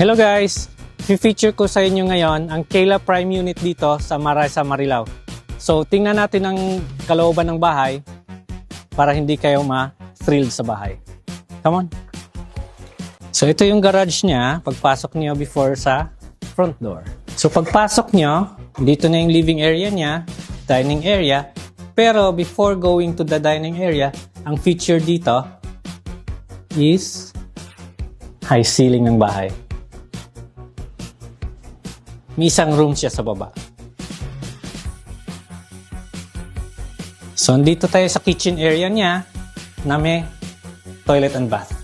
Hello guys! I-feature ko sa inyo ngayon ang Kayla Prime unit dito sa Maresa, Marilao. So tingnan natin ang kalooban ng bahay para hindi kayo ma-thrilled sa bahay. Come on! So ito yung garage niya pagpasok niyo before sa front door. So pagpasok niyo, dito na yung living area niya, dining area. Pero before going to the dining area, ang feature dito is high ceiling ng bahay. May isang room siya sa baba. So, dito tayo sa kitchen area niya na may toilet and bath.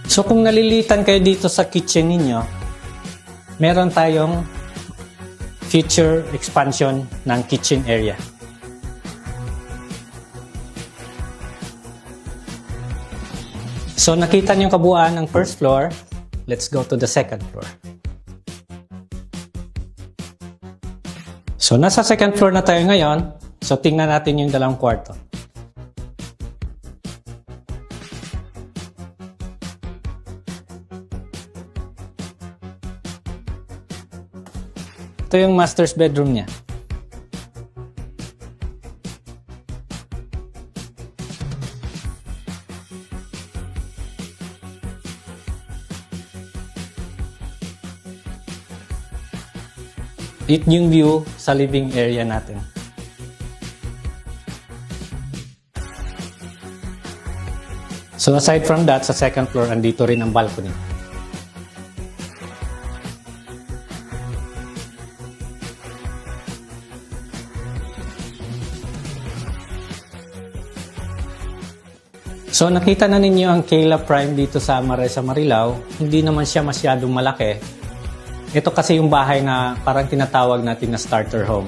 So, kung nalilitan kayo dito sa kitchen ninyo, meron tayong future expansion ng kitchen area. So, nakita niyo yung kabuuan ng first floor. Let's go to the second floor. So, nasa second floor na tayo ngayon. So, tingnan natin yung dalawang kwarto. Ito yung master's bedroom niya. Ito yung view sa living area natin. So aside from that, sa second floor, andito rin ang balcony. So nakita na ninyo ang Kayla Prime dito sa Maresa, Marilao. Hindi naman siya masyadong malaki. Ito kasi yung bahay na parang tinatawag natin na starter home.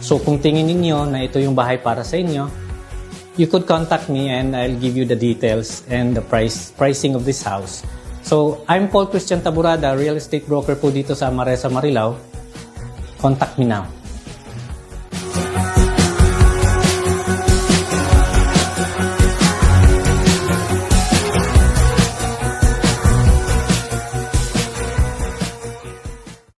So kung tingin niyo na ito yung bahay para sa inyo, you could contact me and I'll give you the details and the pricing of this house. So I'm Paul Christian Taburada, real estate broker po dito sa Maresa, Marilao. Contact me now.